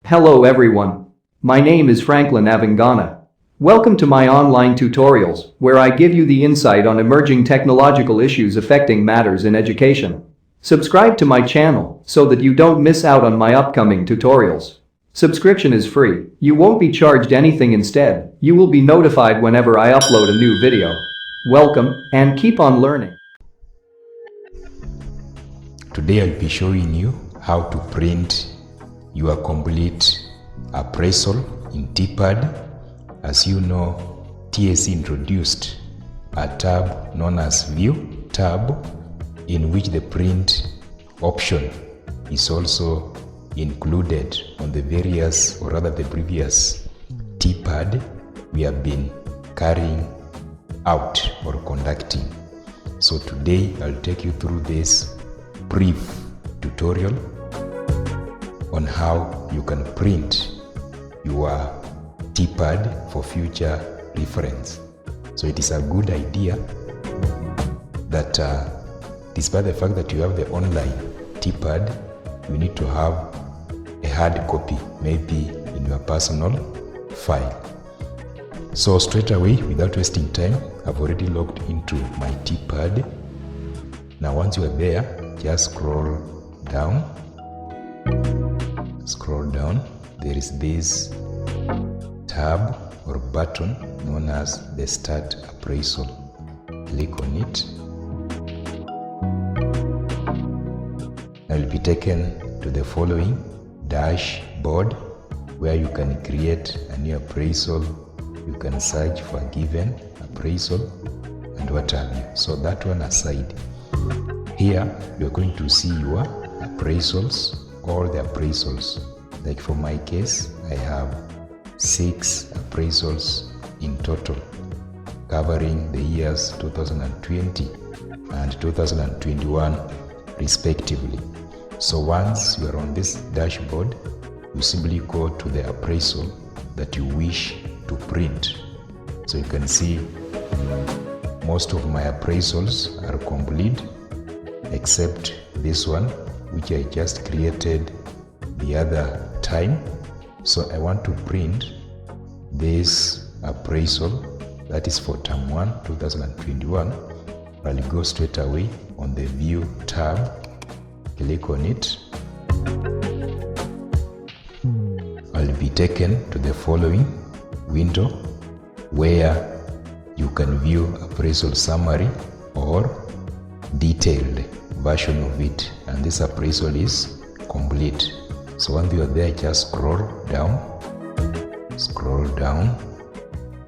Hello everyone. My name is Franklyne Abung'ana. Welcome to my online tutorials, where I give you the insight on emerging technological issues affecting matters in education. Subscribe to my channel so that you don't miss out on my upcoming tutorials. Subscription is free. You won't be charged anything. Instead, you will be notified whenever I upload a new video. Welcome and keep on learning. Today I'll be showing you how to print your complete appraisal in Tpad. As you know, TSC introduced a tab known as View tab, in which the print option is also included on the various, or rather the previous Tpad we have been carrying out or conducting. So today I'll take you through this brief tutorial on how you can print your Tpad for future reference. So it is a good idea that despite the fact that you have the online Tpad, you need to have a hard copy, maybe in your personal file. So straight away, without wasting time, I've already logged into my Tpad. Now once you are there, just scroll down. There is this tab or button known as the Start Appraisal. Click on it. I will be taken to the following dashboard, where you can create a new appraisal. You can search for a given appraisal and what have you. So that one aside, here you're going to see your appraisals, all the appraisals. Like for my case, I have 6 appraisals in total, covering the years 2020 and 2021 respectively. So once you are on this dashboard, you simply go to the appraisal that you wish to print. So you can see most of my appraisals are complete, except this one, which I just created the other time. So I want to print this appraisal that is for term 1 2021. I'll go straight away on the View tab, click on it. I'll be taken to the following window, where you can view appraisal summary or detailed version of it, and this appraisal is complete. So once you are there, just scroll down,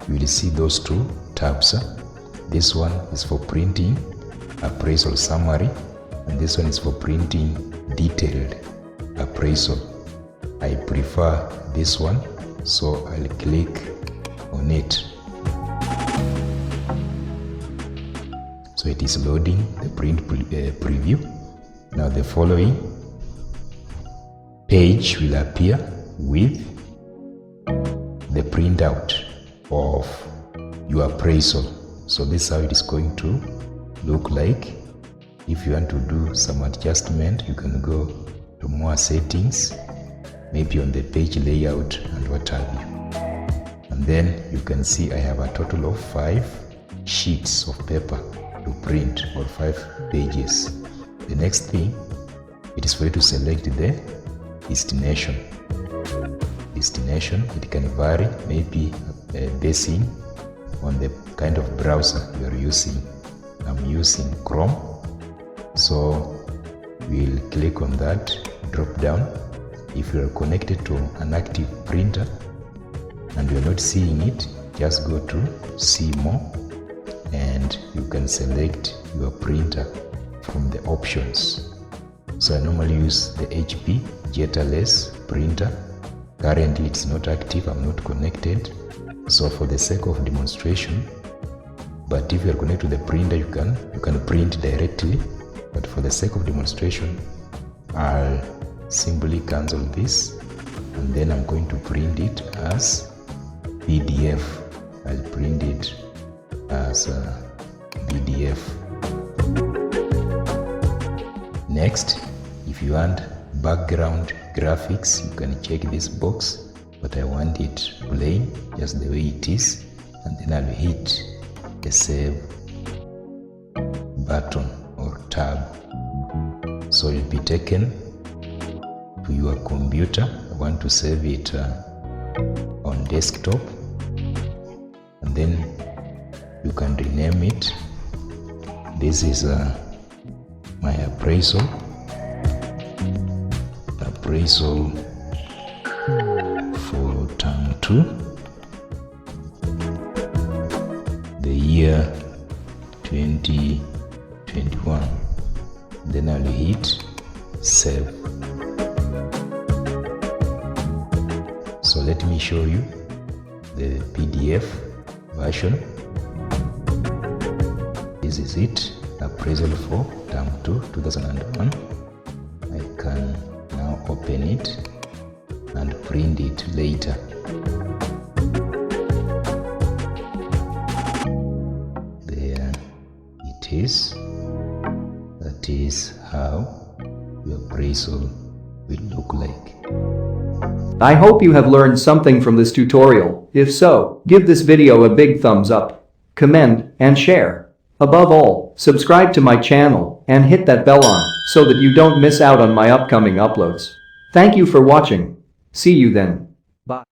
you will see those 2 tabs. This one is for printing appraisal summary, and this one is for printing detailed appraisal. I prefer this one, so I'll click on it. So it is loading the print preview. Now the following page will appear with the printout of your appraisal. So this is how it is going to look like. If you want to do some adjustment, you can go to more settings, maybe on the page layout and what have you. And then you can see I have a total of 5 sheets of paper to print, or 5 pages. The next thing, it is for you to select the destination. It can vary, maybe basing on the kind of browser you are using. I'm using Chrome, so we'll click on that drop down. If you are connected to an active printer and you are not seeing it, just go to See More, and you can select your printer from the options. So I normally use the HP Jetaless printer. Currently it's not active, I'm not connected, so for the sake of demonstration, but if you are connected to the printer, you can print directly, but for the sake of demonstration, I'll simply cancel this, and then I'm going to print it as PDF. I'll print it as a PDF. Next, if you want background graphics, you can check this box, but I want it plain, just the way it is, and then I'll hit the save button or tab. So you'll be taken to your computer. I want to save it on desktop, and then you can rename it. This is my appraisal for term 2, the year 2021. Then I'll hit save. So let me show you the PDF version. This is it, appraisal for term 2, 2001. I can now open it and print it later. There it is. That is how your appraisal will look like. I hope you have learned something from this tutorial. If so, give this video a big thumbs up, comment, and share. Above all, subscribe to my channel and hit that bell on so that you don't miss out on my upcoming uploads. Thank you for watching. See you then. Bye.